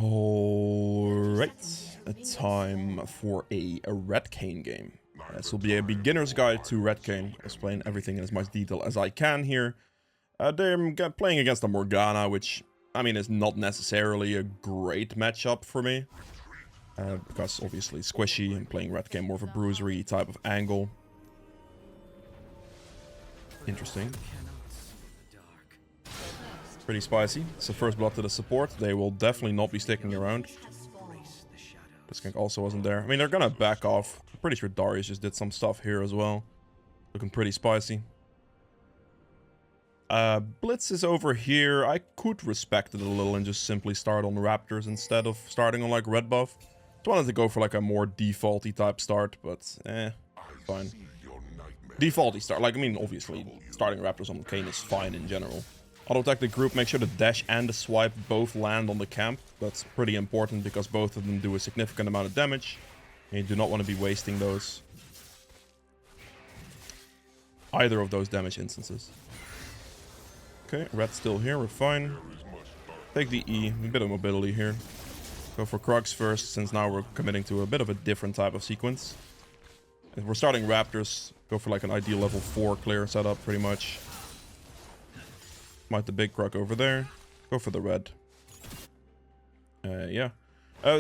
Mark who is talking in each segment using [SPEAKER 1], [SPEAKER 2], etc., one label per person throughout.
[SPEAKER 1] Alright, a time for a red Kayn game. This will be a beginner's guide to red Kayn. I'll explain everything in as much detail as I can here. They're playing against a Morgana, which, I mean, is not necessarily a great matchup for me. Because obviously squishy and playing red Kayn more of a bruisery type of angle. Interesting. Pretty spicy. It's the first blood to the support. They will definitely not be sticking around. This gank also wasn't there. I mean, they're gonna back off. I'm pretty sure Darius just did some stuff here as well. Looking pretty spicy. Blitz is over here. I could respect it a little and just simply start on Raptors instead of starting on like red buff. Just wanted to go for like a more defaulty type start, but fine. Defaulty start. Like, I mean, obviously starting Raptors on Kayn is fine in general. Auto attack the group, make sure the dash and the swipe both land on the camp. That's pretty important because both of them do a significant amount of damage. And you do not want to be wasting those. Either of those damage instances. Okay, red's still here, we're fine. Take the E, a bit of mobility here. Go for Krugs first, since now we're committing to a bit of a different type of sequence. If we're starting Raptors, go for like an ideal level 4 clear setup, pretty much. Might the big Krug over there. Go for the red. Yeah.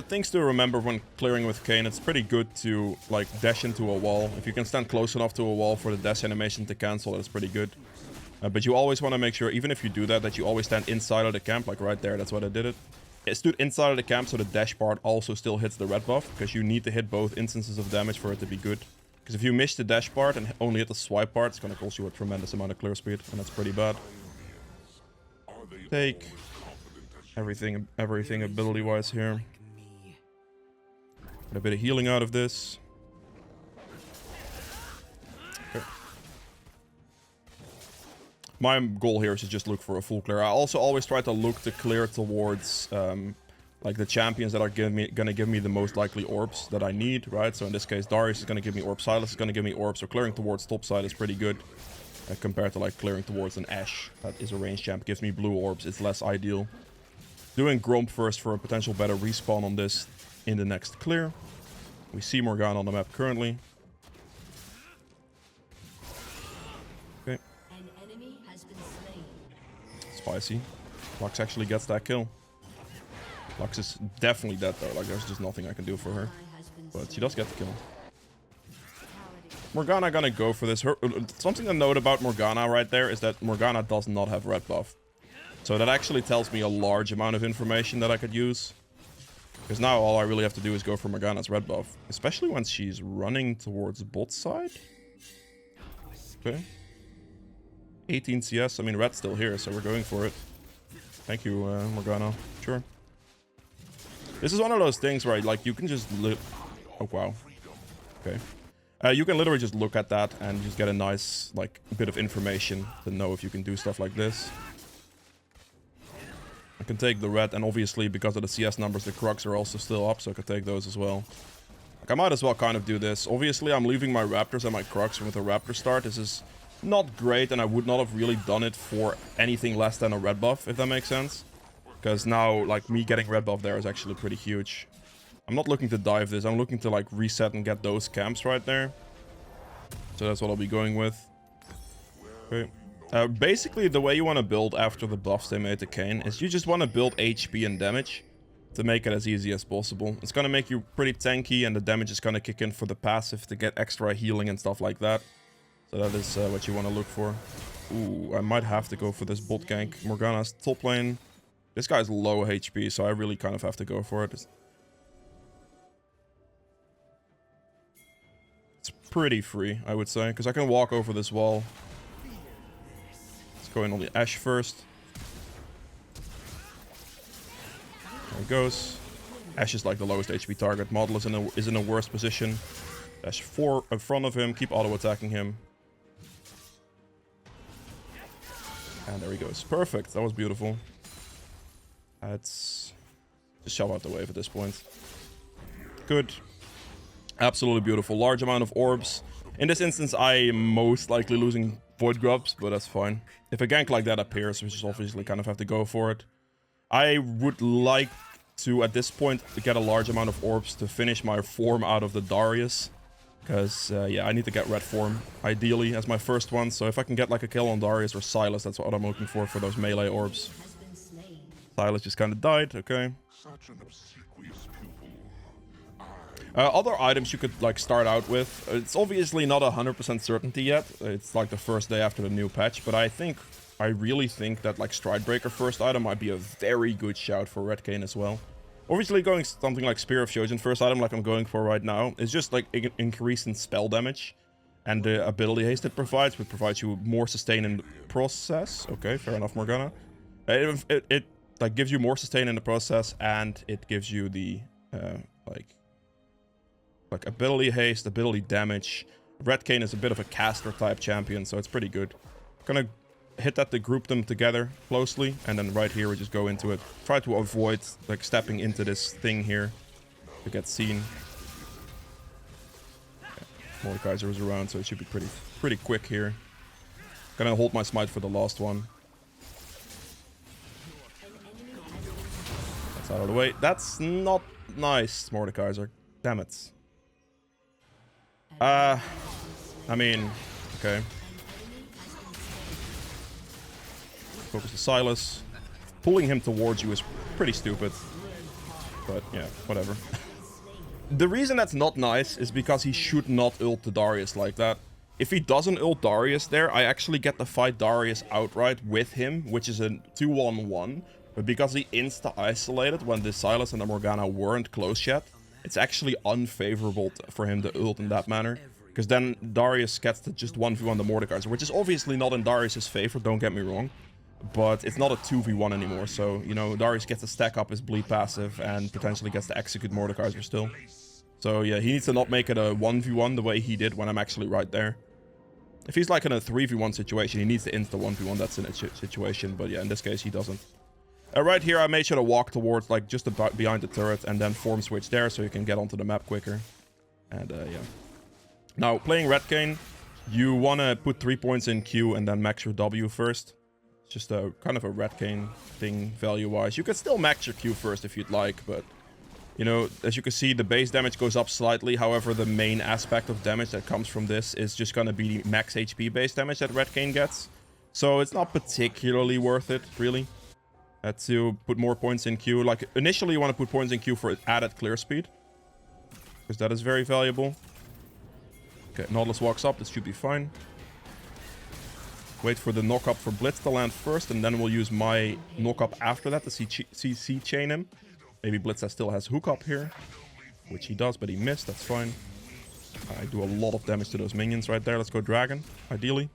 [SPEAKER 1] Things to remember when clearing with Kayn, it's pretty good to like dash into a wall. If you can stand close enough to a wall for the dash animation to cancel, that's pretty good. But you always want to make sure, even if you do that, that you always stand inside of the camp, like right there. That's what I did it. It stood inside of the camp, so the dash part also still hits the red buff, because you need to hit both instances of damage for it to be good. Because if you miss the dash part and only hit the swipe part, it's going to cost you a tremendous amount of clear speed, and that's pretty bad. Take everything ability-wise here. Get a bit of healing out of this. Okay. My goal here is to just look for a full clear. I also always try to look to clear towards like the champions that are gonna give me the most likely orbs that I need, right? So in this case, Darius is gonna give me orbs, Silas is gonna give me orbs, so clearing towards top side is pretty good. Compared to like clearing towards an Ashe that is a ranged champ, gives me blue orbs, it's less ideal. Doing Gromp first for a potential better respawn on this in the next clear. We see Morgana on the map currently. Okay. Spicy. Lux actually gets that kill. Lux is definitely dead though, like there's just nothing I can do for her. But she does get the kill. Morgana gonna go for this. Something to note about Morgana right there is that Morgana does not have red buff. So that actually tells me a large amount of information that I could use. Because now all I really have to do is go for Morgana's red buff. Especially when she's running towards bot side. Okay. 18 CS. I mean, red's still here, so we're going for it. Thank you, Morgana. Sure. This is one of those things where like you can just oh, wow. Okay. You can literally just look at that and just get a nice, like, bit of information to know if you can do stuff like this. I can take the red, and obviously, because of the CS numbers, the Krugs are also still up, so I can take those as well. Like, I might as well kind of do this. Obviously, I'm leaving my Raptors and my Krugs with a Raptor start. This is not great, and I would not have really done it for anything less than a red buff, if that makes sense. Because now, like, me getting red buff there is actually pretty huge. I'm not looking to dive this. I'm looking to like reset and get those camps right there. So that's what I'll be going with. Okay. Basically, the way you want to build after the buffs they made to Kayn is you just want to build HP and damage to make it as easy as possible. It's going to make you pretty tanky and the damage is going to kick in for the passive to get extra healing and stuff like that. So that is what you want to look for. Ooh, I might have to go for this bot gank. Morgana's top lane. This guy's low HP, so I really kind of have to go for it. It's pretty free, I would say, because I can walk over this wall. Let's go in on the Ashe first. There it goes. Ashe is like the lowest HP target. Model is in a worse position. Ashe 4 in front of him. Keep auto-attacking him. And there he goes. Perfect. That was beautiful. Let's just shove out the wave at this point. Good. Absolutely beautiful. Large amount of orbs. In this instance, I am most likely losing Void Grubs, but that's fine. If a gank like that appears, we just obviously kind of have to go for it. I would like to, at this point, get a large amount of orbs to finish my form out of the Darius. Because, yeah, I need to get red form, ideally, as my first one. So if I can get, like, a kill on Darius or Sylas, that's what I'm looking for those melee orbs. Sylas just kind of died, okay. Other items you could, like, start out with. It's obviously not 100% certainty yet. It's, like, the first day after the new patch. But I really think that, like, Stridebreaker first item might be a very good shout for Red Kayn as well. Obviously, going something like Spear of Shojin first item, like I'm going for right now, is just, like, increase in spell damage. And the ability haste it provides, which provides you more sustain in the process. Okay, fair enough, Morgana. It like, gives you more sustain in the process, and it gives you the, like ability haste, ability damage. Red Kayn is a bit of a caster type champion, so it's pretty good. Gonna hit that to group them together closely, and then right here we just go into it. Try to avoid, like, stepping into this thing here to get seen. Okay. Mordekaiser is around, so it should be pretty quick here. Gonna hold my smite for the last one. That's out of the way. That's not nice, Mordekaiser. Damn it. I mean, okay. Focus to Sylas. Pulling him towards you is pretty stupid. But, yeah, whatever. The reason that's not nice is because he should not ult the Darius like that. If he doesn't ult Darius there, I actually get to fight Darius outright with him, which is a 2-on-1. But because he insta-isolated when the Sylas and the Morgana weren't close yet, it's actually unfavorable for him to ult in that manner. Because then Darius gets to just 1v1 the Mordekaiser, which is obviously not in Darius' favor, don't get me wrong. But it's not a 2v1 anymore, so, you know, Darius gets to stack up his bleed passive and potentially gets to execute Mordekaiser still. So, yeah, he needs to not make it a 1v1 the way he did when I'm actually right there. If he's, like, in a 3v1 situation, he needs to insta-1v1 that's in a situation, but yeah, in this case, he doesn't. Right here, I made sure to walk towards, like, just about behind the turret and then form switch there so you can get onto the map quicker. And, yeah. Now, playing Red Kayn, you want to put 3 points in Q and then max your W first. Just a kind of a Red Kayn thing value-wise. You could still max your Q first if you'd like, but, you know, as you can see, the base damage goes up slightly. However, the main aspect of damage that comes from this is just going to be the max HP base damage that Red Kayn gets. So it's not particularly worth it, really. To put more points in Q. Like, initially you want to put points in Q for added clear speed, because that is very valuable. Okay, Nautilus walks up. This should be fine. Wait for the knock-up for Blitz to land first, and then we'll use my knock-up after that to CC chain him. Maybe Blitz still has hook-up here, which he does, but he missed. That's fine. I do a lot of damage to those minions right there. Let's go Dragon, ideally.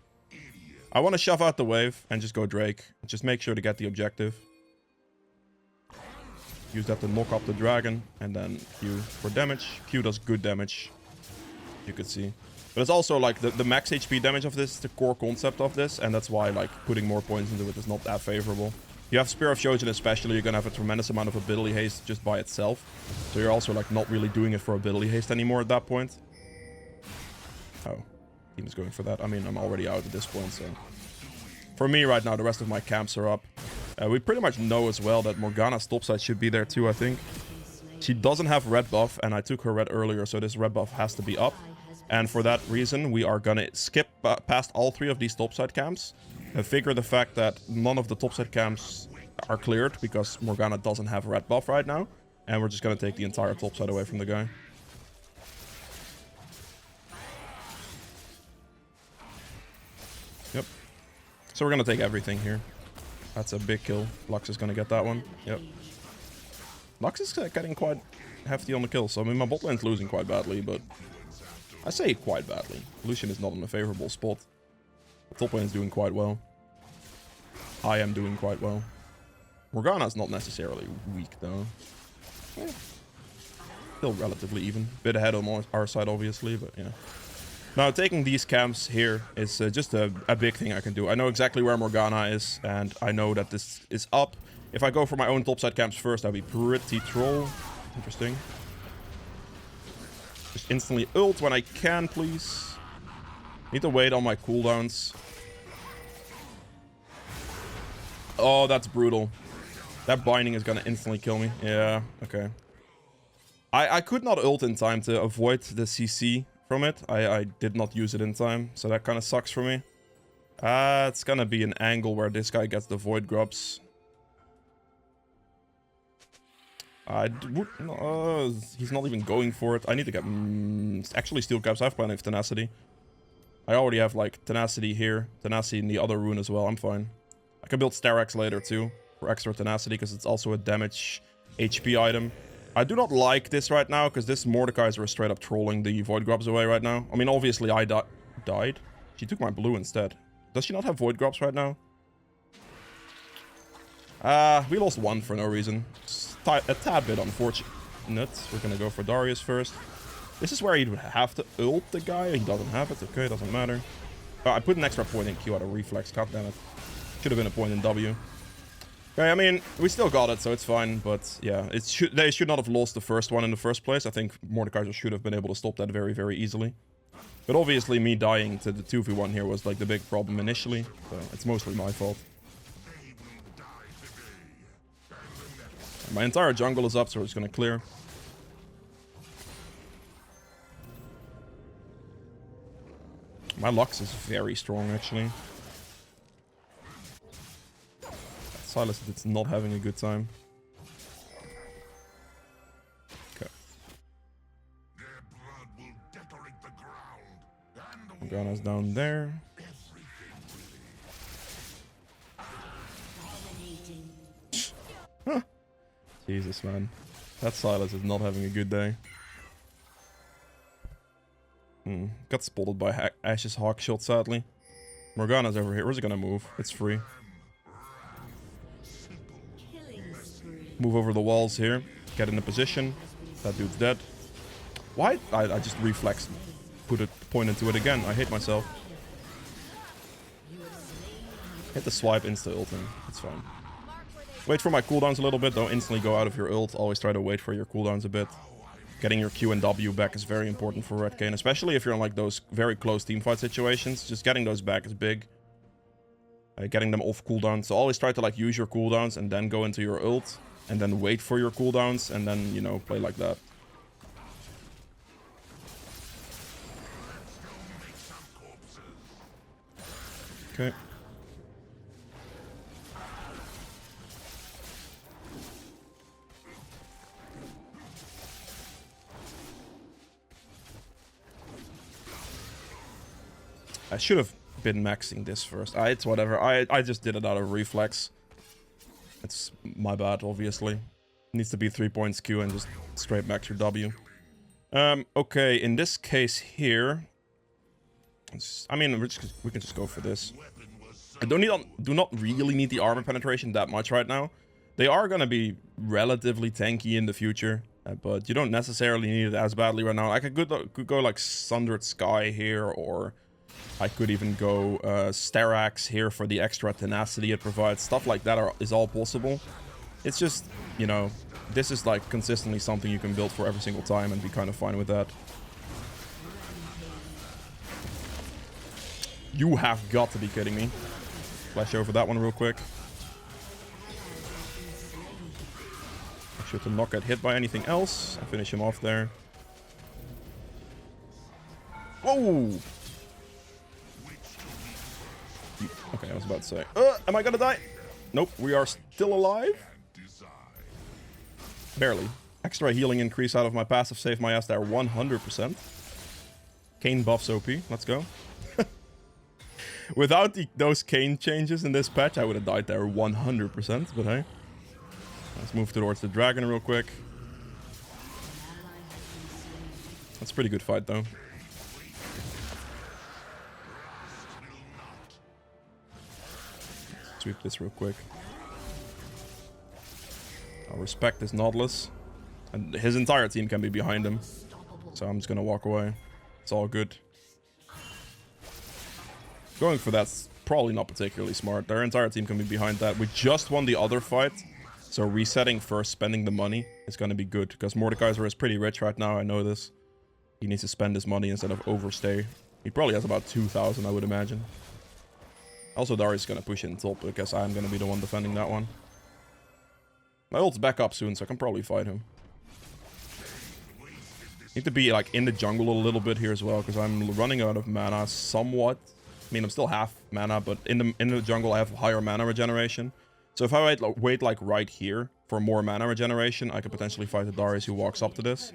[SPEAKER 1] I want to shove out the wave and just go Drake. Just make sure to get the objective. Use that to knock up the Dragon, and then Q for damage. Q does good damage, you could see. But it's also, like, the max HP damage of this is the core concept of this, and that's why, like, putting more points into it is not that favorable. You have Spear of Shojin especially, you're gonna have a tremendous amount of ability haste just by itself. So you're also, like, not really doing it for ability haste anymore at that point. Oh, team is going for that. I mean, I'm already out at this point, so... For me right now, the rest of my camps are up. We pretty much know as well that Morgana's topside should be there too, I think. She doesn't have red buff, and I took her red earlier, so this red buff has to be up. And for that reason, we are gonna skip past all 3 of these topside camps. And figure the fact that none of the topside camps are cleared, because Morgana doesn't have red buff right now. And we're just gonna take the entire topside away from the guy. Yep. So we're gonna take everything here. That's a big kill. Lux is gonna get that one. Yep. Lux is getting quite hefty on the kill. So, I mean, my bot lane's losing quite badly, but... I say quite badly. Lucian is not in a favorable spot. The top lane is doing quite well. I am doing quite well. Morgana's not necessarily weak, though. Yeah. Still relatively even. Bit ahead on our side, obviously, but yeah. Now, taking these camps here is just a big thing I can do. I know exactly where Morgana is, and I know that this is up. If I go for my own topside camps first, that'd be pretty troll. Interesting. Just instantly ult when I can, please. Need to wait on my cooldowns. Oh, that's brutal. That binding is gonna instantly kill me. Yeah, okay. I could not ult in time to avoid the CC from it. I did not use it in time, so that kind of sucks for me. It's gonna be an angle where this guy gets the void grubs. He's not even going for it. I need to get actually steel caps. I have plenty of tenacity. I already have like tenacity here, tenacity in the other rune as well. I'm fine. I can build Starax later too for extra tenacity because it's also a damage HP item. I do not like this right now because this Mordekaiser is straight up trolling the void grubs away right now. I mean, obviously I died. She took my blue instead. Does she not have void grubs right now? We lost one for no reason. A tad bit unfortunate. We're gonna go for Darius first. This is where he'd have to ult the guy. He doesn't have it. Okay, doesn't matter. I put an extra point in Q out of reflex. God damn it. Should have been a point in W. Okay, I mean, we still got it, so it's fine. But yeah, they should not have lost the first one in the first place. I think Mordekaiser should have been able to stop that very, very easily. But obviously, me dying to the 2v1 here was like the big problem initially. So it's mostly my fault. My entire jungle is up, so we're just gonna clear. My Lux is very strong, actually. Silas is not having a good time. Okay. Morgana's down there. Huh. Jesus, man. That Silas is not having a good day. Got spotted by Ash's Hawk shot, sadly. Morgana's over here. Where's it gonna move? It's free. Move over the walls here. Get in a position. That dude's dead. Why? I just reflexed. Put a point into it again. I hate myself. Hit the swipe, insta-ulting. It's fine. Wait for my cooldowns a little bit. Don't instantly go out of your ult. Always try to wait for your cooldowns a bit. Getting your Q and W back is very important for Red Kayn, especially if you're in like those very close teamfight situations. Just getting those back is big. Getting them off cooldown. So always try to like use your cooldowns and then go into your ult. And then wait for your cooldowns and then, you know, play like that. Okay. I should have been maxing this first. It's whatever. I just did it out of reflex. It's my bad, obviously. Needs to be 3 points Q and just straight max your W. Okay, in this case here... I mean, we can just go for this. I do not really need the armor penetration that much right now. They are going to be relatively tanky in the future. But you don't necessarily need it as badly right now. I could go like Sundered Sky here, or... I could even go Starax here for the extra tenacity it provides. Stuff like that is all possible. It's just, you know, this is like consistently something you can build for every single time and be kind of fine with that. You have got to be kidding me. Flash over that one real quick. Make sure to not get hit by anything else. I'll finish him off there. Whoa! Okay, I was about to say. Am I gonna die? Nope, we are still alive. Barely. Extra healing increase out of my passive saved my ass there 100%. Kayn buffs OP. Let's go. Without those Kayn changes in this patch, I would have died there 100%. But hey. Let's move towards the dragon real quick. That's a pretty good fight though. Sweep this real quick. I'll respect this Nautilus. And his entire team can be behind him. So I'm just gonna walk away. It's all good. Going for that's probably not particularly smart. Their entire team can be behind that. We just won the other fight. So resetting first, spending the money is gonna be good. Because Mordekaiser is pretty rich right now, I know this. He needs to spend his money instead of overstay. He probably has about 2,000, I would imagine. Also, Darius is going to push in top because I'm going to be the one defending that one. My ult's back up soon, so I can probably fight him. Need to be like in the jungle a little bit here as well, because I'm running out of mana somewhat. I mean, I'm still half mana, but in the jungle I have higher mana regeneration. So if I wait like right here for more mana regeneration, I could potentially fight the Darius who walks up to this.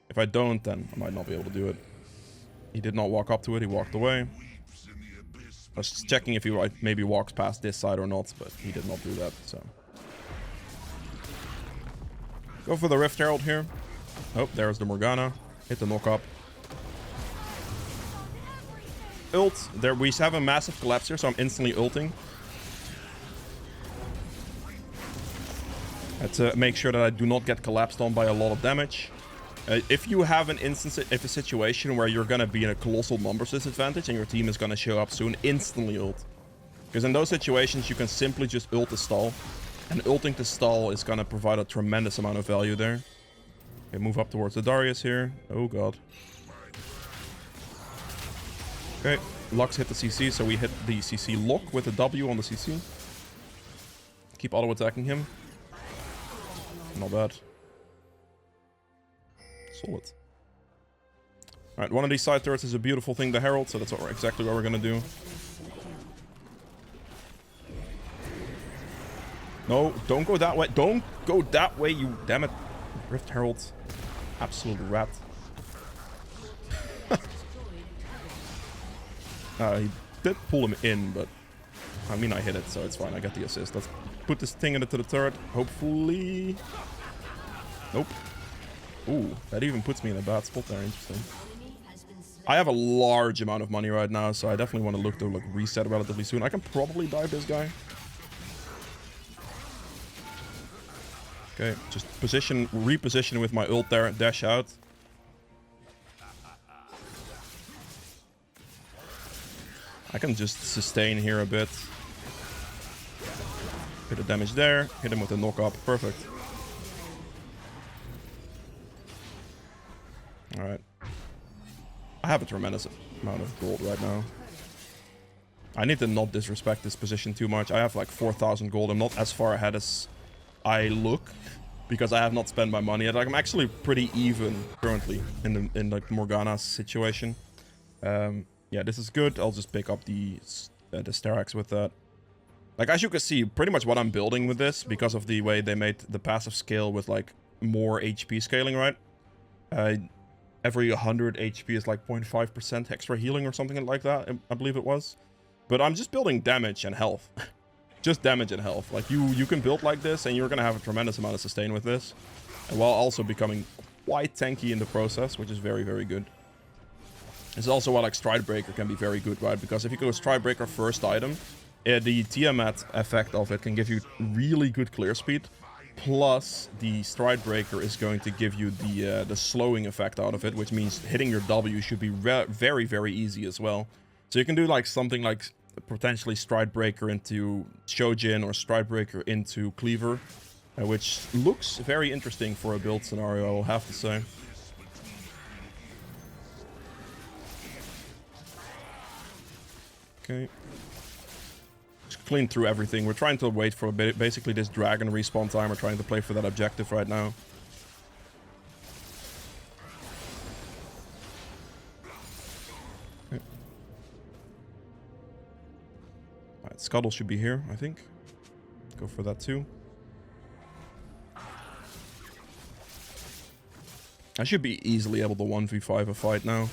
[SPEAKER 1] If I don't, then I might not be able to do it. He did not walk up to it, he walked away. I was just checking if he maybe walks past this side or not, but he did not do that, so. Go for the Rift Herald here. Oh, there's the Morgana. Hit the knock up. Ult. There, we have a massive collapse here, so I'm instantly ulting. To make sure that I do not get collapsed on by a lot of damage. If you have an instance, if a situation where you're gonna be in a colossal numbers disadvantage and your team is gonna show up soon, instantly ult. Because in those situations, you can simply just ult to stall. And ulting to stall is gonna provide a tremendous amount of value there. Okay, move up towards the Darius here. Oh god. Okay, Lux hit the CC, so we hit the CC lock with the W on the CC. Keep auto-attacking him. Not bad. Solid. Alright, one of these side turrets is a beautiful thing to herald, so that's exactly what we're gonna do. No, don't go that way. Don't go that way, you damn it. Rift Herald. Absolute rat. He did pull him in, but I mean, I hit it, so it's fine. I get the assist. Let's put this thing into the turret. Hopefully. Nope. Ooh, that even puts me in a bad spot there. Interesting. I have a large amount of money right now, so I definitely want to look to reset relatively soon. I can probably dive this guy. Okay, just reposition with my ult there, dash out. I can just sustain here a bit. Hit the damage there, hit him with a knock up, perfect. Alright. I have a tremendous amount of gold right now. I need to not disrespect this position too much. I have like 4,000 gold. I'm not as far ahead as I look because I have not spent my money yet. Like, I'm actually pretty even currently in the Morgana situation. Yeah, this is good. I'll just pick up the Sterax with that. Like, as you can see, pretty much what I'm building with this, because of the way they made the passive scale with like more HP scaling, right? Every 100 HP is like 0.5% extra healing or something like that, I believe it was. But I'm just building damage and health. Just damage and health. Like, you can build like this and you're gonna have a tremendous amount of sustain with this, and while also becoming quite tanky in the process, which is very, very good. This is also why like Stride Breaker can be very good, right? Because if you go Stride Breaker first item, the Tiamat effect of it can give you really good clear speed. Plus, the Stride Breaker is going to give you the slowing effect out of it, which means hitting your W should be very, very easy as well. So you can do like something like potentially Stride Breaker into Shojin or Stride Breaker into Cleaver, which looks very interesting for a build scenario, I will have to say. Okay. Just clean through everything. We're trying to wait for basically this dragon respawn time. We're trying to play for that objective right now. Okay. Alright, Scuttle should be here, I think. Go for that too. I should be easily able to 1v5 a fight now.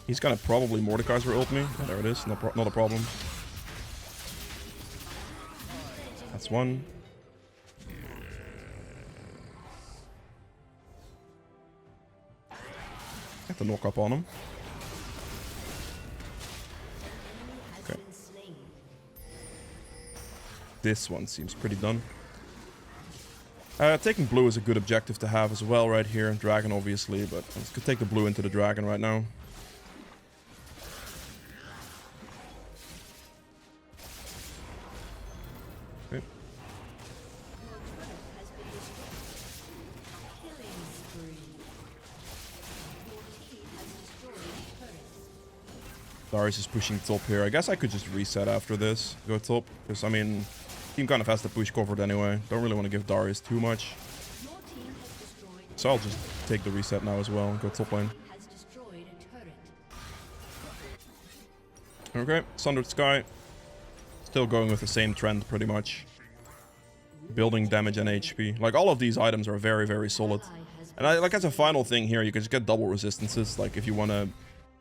[SPEAKER 1] He's gonna probably Mordekaiser ult me. Oh, there it is. Not a problem. That's one. Have to knock up on him. Okay. This one seems pretty done. Taking blue is a good objective to have as well right here. Dragon, obviously, but let's go take the blue into the dragon right now. Okay. Darius is pushing top here. I guess I could just reset after this. Go top. Because, I mean, Team kind of has the push covered anyway. Don't really want to give Darius too much. So I'll just take the reset now as well and go top lane. Okay, Sundered Sky. Still going with the same trend pretty much. Building damage and HP. Like, all of these items are very, very solid. And like as a final thing here, you can just get double resistances. Like, if you want to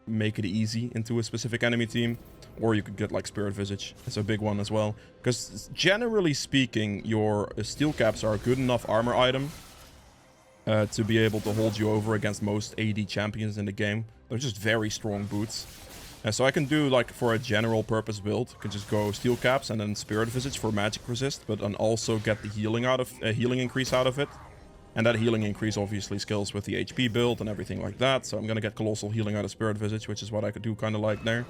[SPEAKER 1] make it easy into a specific enemy team. Or you could get like Spirit Visage. It's a big one as well. Because generally speaking, your steel caps are a good enough armor item to be able to hold you over against most AD champions in the game. They're just very strong boots. So I can do, like, for a general purpose build, I can just go steel caps and then Spirit Visage for magic resist, but then also get the healing healing increase out of it. And that healing increase obviously scales with the HP build and everything like that. So I'm gonna get colossal healing out of Spirit Visage, which is what I could do kind of like there.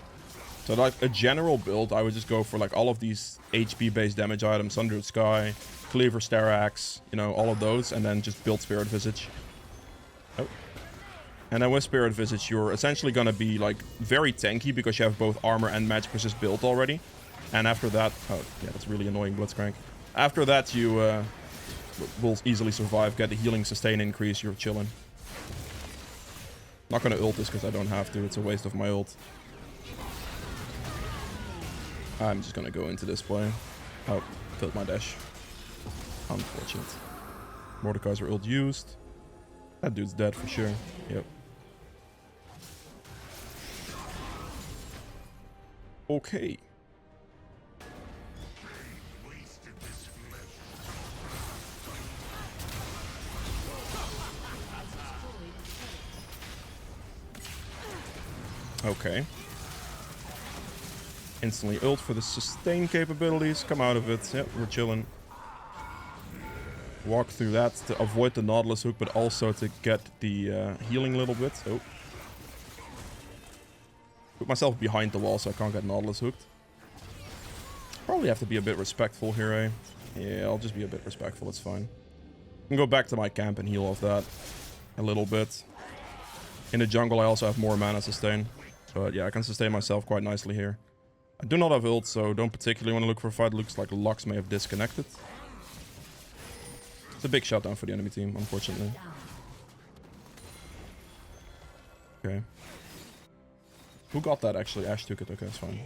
[SPEAKER 1] So like a general build, I would just go for like all of these HP-based damage items, Sundered Sky, Cleaver, Starax, you know, all of those, and then just build Spirit Visage. Oh. And then with Spirit Visage, you're essentially gonna be like very tanky because you have both armor and magic resist built already. And after that, oh yeah, that's really annoying, Blitzcrank. After that, you will easily survive, get the healing sustain increase, you're chilling. Not gonna ult this because I don't have to, it's a waste of my ult. I'm just gonna go into this play. Oh, killed my dash. Unfortunate. Mordekaiser ult used. That dude's dead for sure. Yep. Okay. Okay. Instantly ult for the sustain capabilities. Come out of it. Yep, we're chilling. Walk through that to avoid the Nautilus hook, but also to get the healing a little bit. Oh. Put myself behind the wall so I can't get Nautilus hooked. Probably have to be a bit respectful here, eh? Yeah, I'll just be a bit respectful. It's fine. I can go back to my camp and heal off that a little bit. In the jungle, I also have more mana sustain. But yeah, I can sustain myself quite nicely here. I do not have ult, so don't particularly want to look for a fight. Looks like Lux may have disconnected. It's a big shutdown for the enemy team, unfortunately. Okay. Who got that, actually? Ashe took it. Okay, it's fine.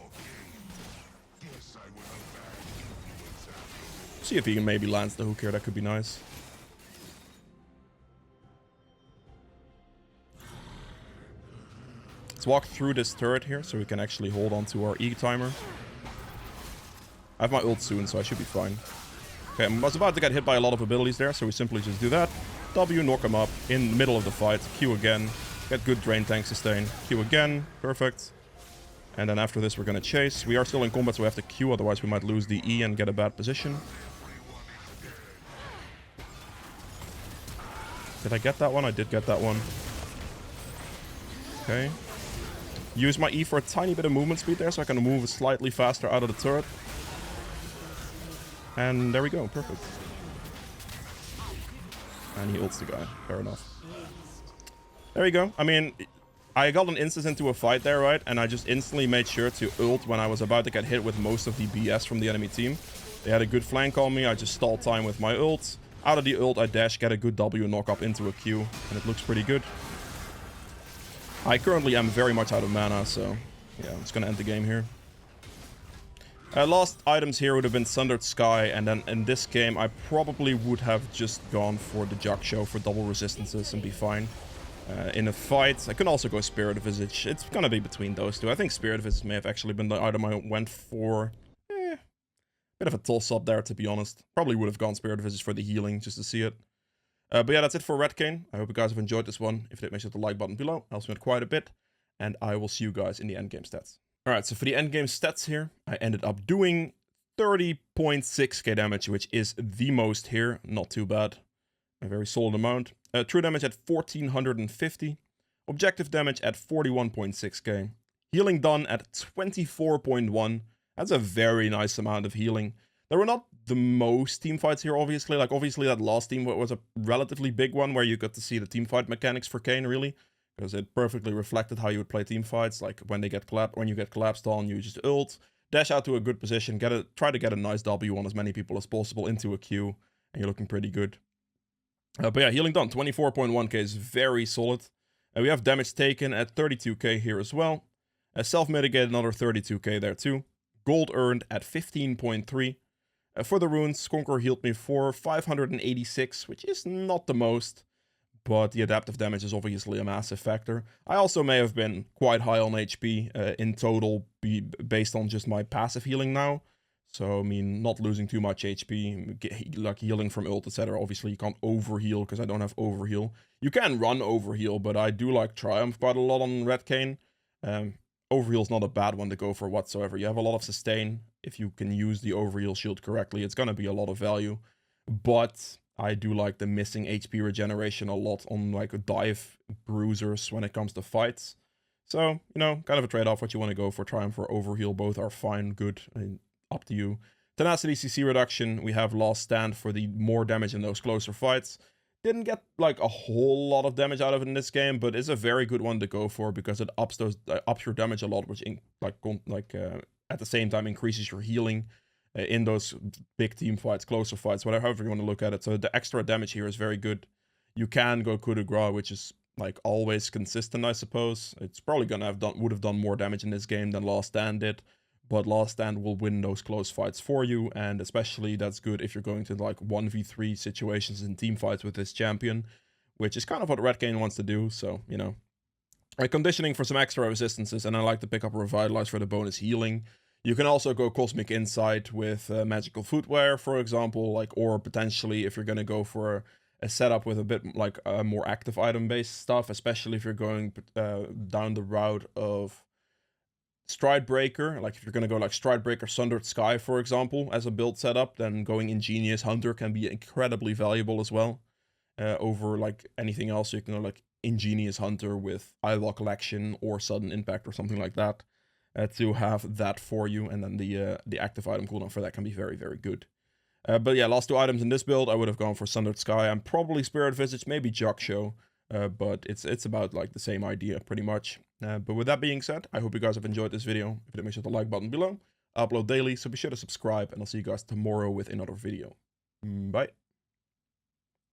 [SPEAKER 1] See if he can maybe lands the hook here. That could be nice. Let's walk through this turret here so we can actually hold on to our E timer. I have my ult soon, so I should be fine. Okay, I was about to get hit by a lot of abilities there, so we simply just do that. W, knock him up in the middle of the fight. Q again. Get good drain tank sustain. Q again. Perfect. And then after this, we're going to chase. We are still in combat, so we have to Q, otherwise we might lose the E and get a bad position. Did I get that one? I did get that one. Okay. Use my E for a tiny bit of movement speed there, so I can move slightly faster out of the turret. And there we go. Perfect. And he ults the guy. Fair enough. There you go. I mean, I got an instance into a fight there, right? And I just instantly made sure to ult when I was about to get hit with most of the BS from the enemy team. They had a good flank on me. I just stalled time with my ult. Out of the ult, I dash, get a good W knock up into a Q. And it looks pretty good. I currently am very much out of mana, so yeah, I'm just gonna end the game here. Last items here would have been Sundered Sky, and then in this game I probably would have just gone for the Jug Show for double resistances and be fine. In a fight, I can also go Spirit Visage. It's gonna be between those two. I think Spirit Visage may have actually been the item I went for. Bit of a toss-up there, to be honest. Probably would have gone Spirit Visage for the healing, just to see it. But yeah, that's it for Red Kayn. I hope you guys have enjoyed this one. If you did, make sure to hit the like button below. Helps me out quite a bit. And I will see you guys in the endgame stats. Alright, so for the endgame stats here, I ended up doing 30.6k damage, which is the most here. Not too bad. A very solid amount. True damage at 1450. Objective damage at 41.6k. Healing done at 24.1. That's a very nice amount of healing. There were not the most team fights here, obviously. Like, obviously, that last team was a relatively big one where you got to see the team fight mechanics for Kayn, really. Because it perfectly reflected how you would play team fights. Like, when you get collapsed on, you just ult. dash out to a good position, try to get a nice W on as many people as possible into a queue, and you're looking pretty good. But yeah, healing done, 24.1k is very solid. We have damage taken at 32k here as well. Self-mitigate another 32k there too. Gold earned at 15.3. For the runes, Conqueror healed me for 586, which is not the most, but the adaptive damage is obviously a massive factor. I also may have been quite high on HP in total, based on just my passive healing now. So, I mean, not losing too much HP, like healing from ult, etc. Obviously, you can't overheal because I don't have overheal. You can run overheal, but I do like Triumph quite a lot on Red Kayn. Overheal is not a bad one to go for whatsoever. You have a lot of sustain. If you can use the overheal shield correctly, it's going to be a lot of value. But I do like the missing HP regeneration a lot on like dive bruisers when it comes to fights. So, you know, kind of a trade-off what you want to go for. Triumph or overheal, both are fine, good, I mean, up to you. Tenacity CC reduction, we have Last Stand for the more damage in those closer fights. Didn't get like a whole lot of damage out of it in this game, but it's a very good one to go for because it ups your damage a lot, which at the same time increases your healing in those big team fights, closer fights, whatever, however you want to look at it. So the extra damage here is very good. You can go coup de grace, which is like always consistent, I suppose. It's probably gonna would have done more damage in this game than Last Stand did. But Last Stand will win those close fights for you, and especially that's good if you're going to like 1v3 situations in team fights with this champion, which is kind of what Red Kayn wants to do, so, you know. Conditioning for some extra resistances, and I like to pick up Revitalize for the bonus healing. You can also go Cosmic Insight with Magical Footwear, for example, like, or potentially if you're going to go for a setup with a bit like more active item-based stuff, especially if you're going down the route of Stride Breaker, like if you're going to go like Stride Breaker Sundered Sky, for example, as a build setup, then going Ingenious Hunter can be incredibly valuable as well. Over like anything else, you can go like Ingenious Hunter with Eyeball Collection or Sudden Impact or something like that to have that for you, and then the active item cooldown for that can be very, very good. But yeah, last two items in this build, I would have gone for Sundered Sky and probably Spirit Visage, maybe Jug Show. But it's about like the same idea pretty much. But with that being said, I hope you guys have enjoyed this video. If you did, make sure to like button below. I upload daily, so be sure to subscribe, and I'll see you guys tomorrow with another video. Bye.